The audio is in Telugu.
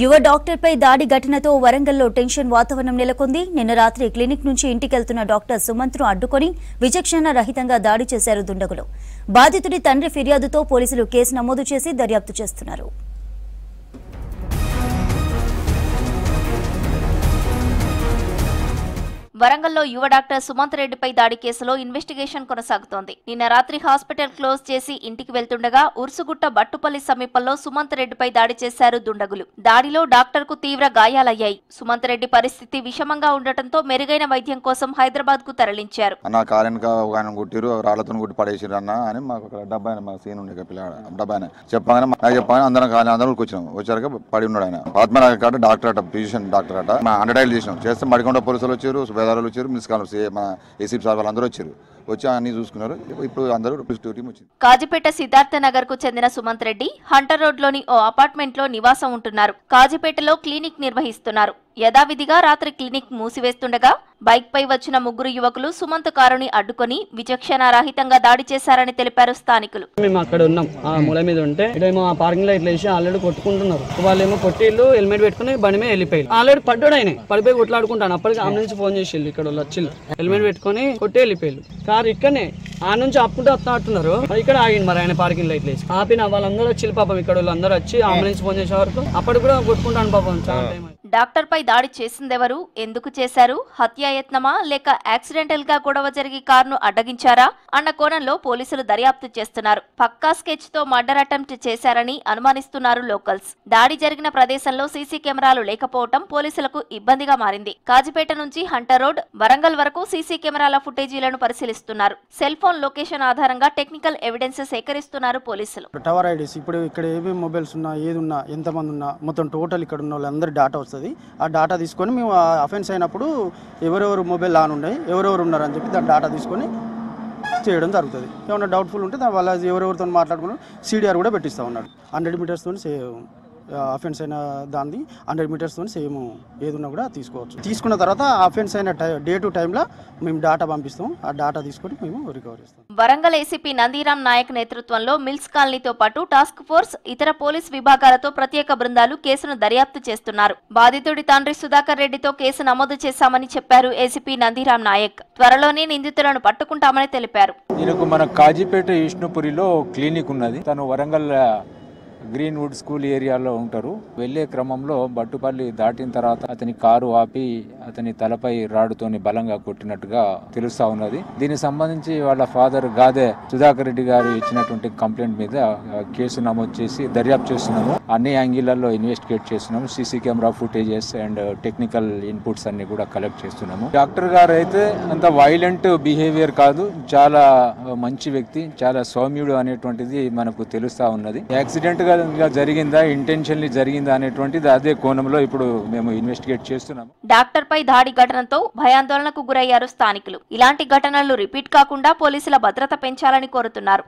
యువ డాక్టర్పై దాడి ఘటనతో వరంగల్లో టెన్షన్ వాతావరణం నెలకొంది. నిన్న రాత్రి క్లినిక్ నుంచి ఇంటికెళ్తున్న డాక్టర్ సుమంత్ను అడ్డుకొని విచక్షణ రహితంగా దాడి చేశారు దుండగులు. బాధితుడి తండ్రి ఫిర్యాదుతో పోలీసులు కేసు నమోదు చేసి దర్యాప్తు చేస్తున్నారు. వరంగల్లో యువ డాక్టర్ సుమంత్ రెడ్డిపై దాడి కేసులో ఇన్వెస్టిగేషన్ కొనసాగుతోంది. నిన్న రాత్రి హాస్పిటల్ క్లోజ్ చేసి ఇంటికి వెళ్తుండగా ఉర్సుగుట్ట బట్టుపల్లి సమీపంలో సుమంత్ రెడ్డిపై దాడి చేశారు దుండగులు. దాడిలో డాక్టర్ కు తీవ్ర గాయాలయ్యాయి. సుమంత్ రెడ్డి పరిస్థితి విషమంగా ఉండటంతో మెరుగైన వైద్యం కోసం హైదరాబాద్ కు తరలించారు. కాజిపేట సిద్ధార్థ నగర్ కు చెందిన సుమంత్ రెడ్డి హంటర్ రోడ్ లోని ఓ అపార్ట్మెంట్ లో నివాసం ఉంటున్నారు. కాజిపేటలో క్లినిక్ నిర్వహిస్తున్నారు. యథావిధిగా రాత్రి క్లినిక్ మూసివేస్తుండగా బైక్ పై వచ్చిన ముగ్గురు యువకులు సుమంత్ కారుని అడ్డుకొని విచక్షణారహితంగా దాడి చేశారని తెలిపారు స్థానికులు. మేము అక్కడ ఉన్నాం, ఆ మూల మీద ఉంటే ఇదేమో ఆ పార్కింగ్ లో ఇట్లా వేసి ఆల్రెడీ కొట్టుకుంటున్నారు. వాళ్ళేమో కొట్టిళ్ళు హెల్మెట్ పెట్టుకుని బండి మీద వెళ్ళిపోయి ఆల్రెడీ పడ్డాడు. ఆయన పడిపోయి కొట్లాడుకుంటాను. అప్పటికి ఆ నుంచి ఫోన్ చేసి ఇక్కడ వచ్చిళ్ళు హెల్మెట్ పెట్టుకుని కొట్టి వెళ్ళిపోయారు. కారు ఇక్కడనే ఆ నుంచి అప్పుడే వస్తున్నారు. ఇక్కడ ఆగింది మరి ఆయన పార్కింగ్ లైట్ వేసి ఆపిన వాళ్ళందరూ వచ్చిల్లు. పాపం ఇక్కడ వాళ్ళందరూ వచ్చి అంబులెన్స్ ఫోన్ చేసే వరకు అప్పటి కూడా కొట్టుకుంటాను పాపం. చాలా టైం. డాక్టర్ పై దాడి చేసిందెవరు, ఎందుకు చేశారు, హత్యాయత్నమా లేక యాక్సిడెంటల్ గా గొడవ జరిగి కారును అడ్డగించారా అన్న కోణంలో పోలీసులు దర్యాప్తు చేస్తున్నారు. పక్కా స్కెచ్ తో మర్డర్ అటెంప్ట్ చేశారని అనుమానిస్తున్నారు లోకల్స్. దాడి జరిగిన ప్రదేశంలో సీసీ కెమెరాలు లేకపోవడం పోలీసులకు ఇబ్బందిగా మారింది. కాజిపేట నుంచి హంటర్ రోడ్, వరంగల్ వరకు సీసీ కెమెరాల ఫుటేజీలను పరిశీలిస్తున్నారు. సెల్ ఫోన్ లొకేషన్ ఆధారంగా టెక్నికల్ ఎవిడెన్స్ సేకరిస్తున్నారు పోలీసులు. టవర్ ఐడీస్ ఇప్పుడు ఇక్కడ ఏమేమి మొబైల్స్ ఉన్నా, ఏది ఉన్నా, ఎంతమంది ఉన్నా మొత్తం టోటల్ ఇక్కడ ఉన్న వాళ్ళందరి డాటా వస్తుంది. ఆ డాటా తీసుకొని మేము అఫెన్స్ అయినప్పుడు ఎవరెవరు మొబైల్ ఆన్ ఉన్నాయి, ఎవరెవరు ఉన్నారని చెప్పి దాని డాటా తీసుకొని చేయడం జరుగుతుంది. ఏమైనా డౌట్ఫుల్ ఉంటే దాని వల్ల ఎవరెవరితో మాట్లాడుకుని CDR కూడా పెట్టిస్తూ ఉన్నాడు. 100 మీటర్స్తో అఫెన్స్ అయిన దాన్ని 100 మీటర్స్తో సేమ్ ఏదున్నా కూడా తీసుకోవచ్చు. తీసుకున్న తర్వాత అఫెన్స్ అయిన డే టు టైంలో మేము డాటా పంపిస్తాం. ఆ డాటా తీసుకొని మేము రికవర్ చేస్తాం. వరంగల్ ఏసీపీ నందిరాం నాయక్ నేతృత్వంలో మిల్స్ కాలనీతో పాటు టాస్క్ ఫోర్స్, ఇతర పోలీస్ విభాగాలతో ప్రత్యేక బృందాలు కేసును దర్యాప్తు చేస్తున్నారు. బాధితుడి తండ్రి సుధాకర్ రెడ్డితో కేసు నమోదు చేశామని చెప్పారు ఏసీపీ నందిరాం నాయక్. త్వరలోనే నిందితులను పట్టుకుంటామని తెలిపారు. మన కాజీపేట విష్ణుపురిలో క్లినిక్ ఉన్నది. తను వరంగల్ గ్రీన్వుడ్ స్కూల్ ఏరియాలో ఉంటారు. వెళ్లే క్రమంలో బట్టుపల్లి దాటిన తర్వాత అతని కారు ఆపి అతని తలపై రాడుతోని బలంగా కొట్టినట్టుగా తెలుస్తా ఉన్నది. దీనికి సంబంధించి వాళ్ళ ఫాదర్ గాదే సుధాకర్ రెడ్డి గారు ఇచ్చినటువంటి కంప్లైంట్ మీద కేసు నమోదు చేసి దర్యాప్తు చేస్తున్నాము. అన్ని యాంగిళ్లలో ఇన్వెస్టిగేట్ చేస్తున్నాము. CC camera footages and technical inputs అన్ని కూడా కలెక్ట్ చేస్తున్నాము. డాక్టర్ గారు అయితే అంత వైలెంట్ బిహేవియర్ కాదు, చాలా మంచి వ్యక్తి, చాలా సౌమ్యుడు అనేటువంటిది మనకు తెలుస్తా ఉన్నది. యాక్సిడెంట్ గా జరిగిందా, ఇంటెన్షన్లీ జరిగిందా అనేటువంటిది అదే కోణంలో ఇప్పుడు మేము ఇన్వెస్టిగేట్ చేస్తున్నాము. డాక్టర్ పై దాడి ఘటనతో భయాందోళనకు గురయ్యారు స్థానికులు. ఇలాంటి ఘటనలు రిపీట్ కాకుండా పోలీసుల భద్రత పెంచాలని కోరుతున్నారు.